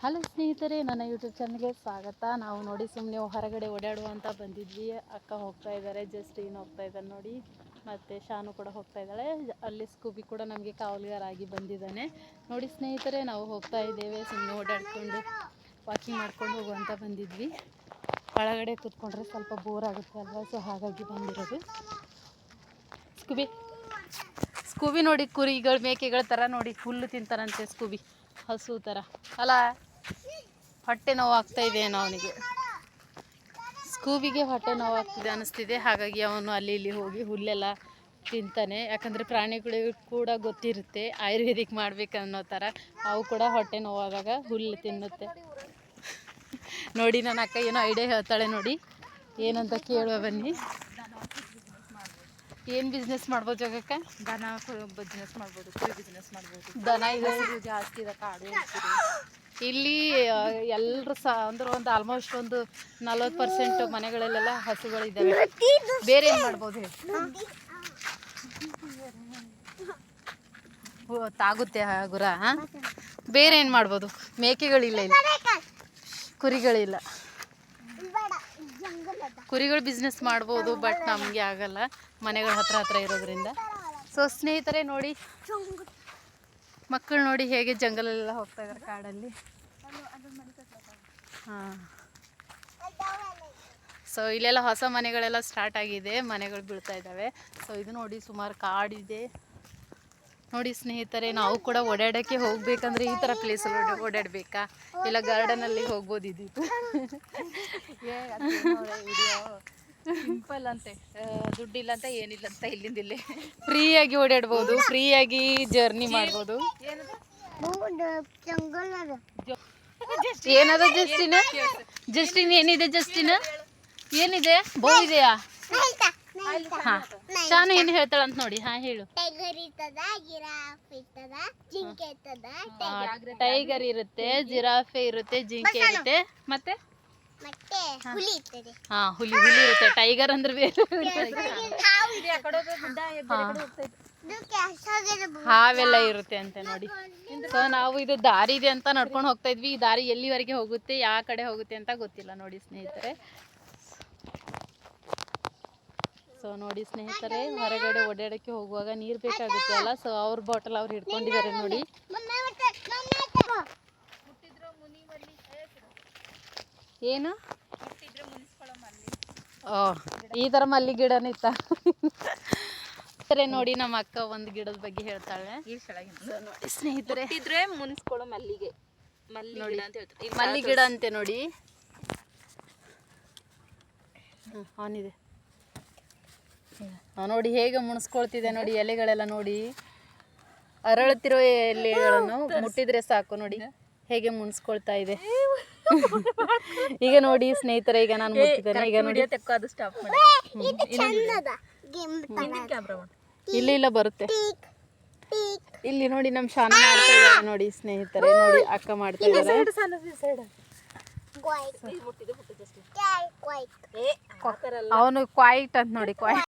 Hello ಸ್ನೇಹಿತರೆ, ನನ್ನ YouTube ಚಾನಲ್ಗೆ ಸ್ವಾಗತ. ನಾವು ನೋಡಿ ಸುಮ್ಮನೆ ಹೊರಗಡೆ ಓಡಾಡುವಂತ ಬಂದಿದ್ವಿ. ಅಕ್ಕ ಹೋಗ್ತಾ ಇದ್ದಾರೆ, ಜಸ್ಟಿನ್ ಹೋಗ್ತಾ ಇದ್ದಾನೆ ನೋಡಿ, ಮತ್ತು ಶಾನು ಕೂಡ ಹೋಗ್ತಾ ಇದ್ದಾಳೆ. ಅಲ್ಲಿ ಸ್ಕೂಬಿ ಕೂಡ ನಮಗೆ ಕಾವಲುಗಾರಾಗಿ ಬಂದಿದ್ದಾನೆ ನೋಡಿ. ಸ್ನೇಹಿತರೆ, ನಾವು ಹೋಗ್ತಾ ಇದ್ದೇವೆ, ಸುಮ್ಮನೆ ಓಡಾಡಿಕೊಂಡು ವಾಕಿಂಗ್ ಮಾಡ್ಕೊಂಡು ಹೋಗುವಂತ ಬಂದಿದ್ವಿ. ಒಳಗಡೆ ಕೂತ್ಕೊಂಡ್ರೆ ಸ್ವಲ್ಪ ಬೋರ್ ಆಗುತ್ತೆ ಅಲ್ವಾ, ಸೊ ಹಾಗಾಗಿ ಬಂದಿರೋದು. ಸ್ಕೂಬಿ ನೋಡಿ, ಕುರಿಗಳು ಮೇಕೆಗಳ ಥರ ನೋಡಿ ಹುಲ್ಲು ತಿಂತಾರಂತೆ. ಸ್ಕೂಬಿ ಹಸು ಥರ ಅಲ್ಲ. ಹೊಟ್ಟೆ ನೋವಾಗ್ತಾ ಇದೆ ಏನೋ ಅವನಿಗೆ. ಸ್ಕೂಬಿಗೆ ಹೊಟ್ಟೆ ನೋವಾಗ್ತಿದೆ ಅನ್ನಿಸ್ತಿದೆ, ಹಾಗಾಗಿ ಅವನು ಅಲ್ಲಿ ಇಲ್ಲಿ ಹೋಗಿ ಹುಲ್ಲೆಲ್ಲ ತಿಂತಾನೆ. ಯಾಕಂದರೆ ಪ್ರಾಣಿಗಳಿಗೆ ಕೂಡ ಗೊತ್ತಿರುತ್ತೆ ಆಯುರ್ವೇದಿಕ್ ಮಾಡ್ಬೇಕನ್ನೋ ಥರ. ಅವು ಕೂಡ ಹೊಟ್ಟೆ ನೋವಾದಾಗ ಹುಲ್ಲು ತಿನ್ನುತ್ತೆ ನೋಡಿ. ನನ್ನ ಅಕ್ಕ ಏನೋ ಐಡಿಯಾ ಹೇಳ್ತಾಳೆ ನೋಡಿ, ಏನಂತ ಕೇಳುವ ಬನ್ನಿ. ಏನು ಬಿಸ್ನೆಸ್ ಮಾಡ್ಬೋದು ಜಗಕ್ಕ? ದನ ಬಿಸ್ನೆಸ್ ಮಾಡ್ಬೋದು, ಕುರಿ ಬಿಸ್ನೆಸ್ ಮಾಡ್ಬೋದು. ದನ ಇದೆ ಜಾಸ್ತಿ ಇದೆ, ಕಾಡು ಇಲ್ಲಿ ಎಲ್ಲರೂ ಅಂದ್ರೆ ಒಂದು ಆಲ್ಮೋಸ್ಟ್ ಒಂದು 40% ಮನೆಗಳಲ್ಲೆಲ್ಲ ಹಸುಗಳಿದ್ದಾವೆ. ಬೇರೆ ಏನು ಮಾಡ್ಬೋದು ಹೇಳಿ? ತಾಗುತ್ತೆ ಗುರ. ಬೇರೆ ಏನು ಮಾಡ್ಬೋದು? ಮೇಕೆಗಳಿಲ್ಲ ಇಲ್ಲಿ, ಕುರಿಗಳಿಲ್ಲ. ಕುರಿಗಳು ಬಿಸ್ನೆಸ್ ಮಾಡ್ಬೋದು, ಬಟ್ ನಮಗೆ ಆಗಲ್ಲ, ಮನೆಗಳ ಹತ್ರ ಇರೋದ್ರಿಂದ. ಸೊ ಸ್ನೇಹಿತರೆ ನೋಡಿ, ಮಕ್ಕಳು ನೋಡಿ ಹೇಗೆ ಜಂಗಲಲ್ಲೆಲ್ಲ ಹೋಗ್ತಾ ಇದ್ದಾರೆ ಕಾಡಲ್ಲಿ. ಹಾಂ, ಸೊ ಇಲ್ಲೆಲ್ಲ ಹೊಸ ಮನೆಗಳೆಲ್ಲ ಸ್ಟಾರ್ಟ್ ಆಗಿದೆ, ಮನೆಗಳು ಬೀಳ್ತಾ ಇದ್ದಾವೆ. ಸೊ ಇದು ನೋಡಿ, ಸುಮಾರು ಕಾಡಿದೆ ನೋಡಿ ಸ್ನೇಹಿತರೆ. ನಾವು ಕೂಡ ಓಡಾಡೋಕ್ಕೆ ಹೋಗ್ಬೇಕಂದ್ರೆ ಈ ಥರ ಪ್ಲೇಸಲ್ಲಿ ಓಡಾಡಬೇಕಾ, ಇಲ್ಲ ಗಾರ್ಡನಲ್ಲಿ ಹೋಗ್ಬೋದಿದ್ದು. ಸಿಂಪಲ್ ಅಂತೆ, ದುಡ್ಡಿಲ್ಲ ಅಂತ ಏನಿಲ್ಲ ಅಂತ ಇಲ್ಲಿಂದ ಇಲ್ಲೇ ಫ್ರೀಯಾಗಿ ಓಡಾಡ್ಬೋದು, ಫ್ರೀಯಾಗಿ ಜರ್ನಿ ಮಾಡ್ಬೋದು. ಏನದ ಜಸ್ಟಿನ? ಜಸ್ಟಿನ್ ಏನಿದೆ? ಜಸ್ಟಿನ ಏನಿದೆ? ಬೋ ಇದೆಯಾ? ಹಾ, ಶಾನು ಏನು ಹೇಳ್ತಾಳಂತ ನೋಡಿ. ಹಾ ಹೇಳು. ಟೈಗರ್ ಇರುತ್ತೆ, ಜಿರಾಫೆ ಇರುತ್ತೆ, ಜಿಂಕೆ ಇರುತ್ತೆ, ಮತ್ತೆ ಹಾ ಹುಲಿ ಇರುತ್ತೆ. ಟೈಗರ್ ಅಂದ್ರೆ ಬೇರೆ, ಹಾವೆಲ್ಲ ಇರುತ್ತೆ ಅಂತ ನೋಡಿ. ಸೊ ನಾವು ಇದು ದಾರಿ ಇದೆ ಅಂತ ನಡ್ಕೊಂಡು ಹೋಗ್ತಾ ಇದ್ವಿ. ಈ ದಾರಿ ಎಲ್ಲಿವರೆಗೆ ಹೋಗುತ್ತೆ, ಯಾವ ಕಡೆ ಹೋಗುತ್ತೆ ಅಂತ ಗೊತ್ತಿಲ್ಲ ನೋಡಿ ಸ್ನೇಹಿತರೆ. ಸೊ ನೋಡಿ ಸ್ನೇಹಿತರೆ, ಹೊರಗಡೆ ಓಡಾಡಕ್ಕೆ ಹೋಗುವಾಗ ನೀರು ಬೇಕಾಗುತ್ತೆ ಅಲ್ಲ, ಸೊ ಅವ್ರ ಬಾಟಲ್ ಅವ್ರು ಹಿಡ್ಕೊಂಡಿದ್ದಾರೆ ನೋಡಿ. ಏನು ಈ ಥರ ಮಲ್ಲಿ ಗಿಡನ ಇತ್ತ ನೋಡಿ. ನಮ್ಮ ಅಕ್ಕ ಒಂದು ಗಿಡದ ಬಗ್ಗೆ ಹೇಳ್ತಾಳೆ ನೋಡಿ ಸ್ನೇಹಿತರೆ. ಮುನಿಸ್ಕೊಳ್ಳೋ ಮಲ್ಲಿಗೆ, ಮಲ್ಲಿ ಗಿಡ ಅಂತೆ ನೋಡಿ. ಅವನಿದೆ ನೋಡಿ ಹೇಗೆ ಮುಣಿಸ್ಕೊಳ್ತಿದೆ ನೋಡಿ. ಎಲೆಗಳೆಲ್ಲ ನೋಡಿ, ಅರಳುತ್ತಿರೋ ಎಲೆಗಳನ್ನು ಮುಟ್ಟಿದ್ರೆ ಸಾಕು ನೋಡಿ ಹೇಗೆ ಮುಣಿಸ್ಕೊಳ್ತಾ ಇದೆ. ಈಗ ನೋಡಿ ಸ್ನೇಹಿತರೆ, ಈಗ ನಾನು ಮುಟ್ಟಿದ್ದೇನೆ. ಈಗ ನೋಡಿ ಇಲ್ಲ ಬರುತ್ತೆ ಇಲ್ಲಿ ನೋಡಿ. ನಮ್ಮ ಶಾನ ಮಾಡ್ತಾ ಇದ್ದಾರೆ ನೋಡಿ ಸ್ನೇಹಿತರೆ. ನೋಡಿ ಅಕ್ಕ ಮಾಡ್ತಾ ಇದ್ದಾರೆ. ಅವನು ಕ್ವೈಟ್ ಅಂತ ನೋಡಿ, ಕ್ವೈಟ್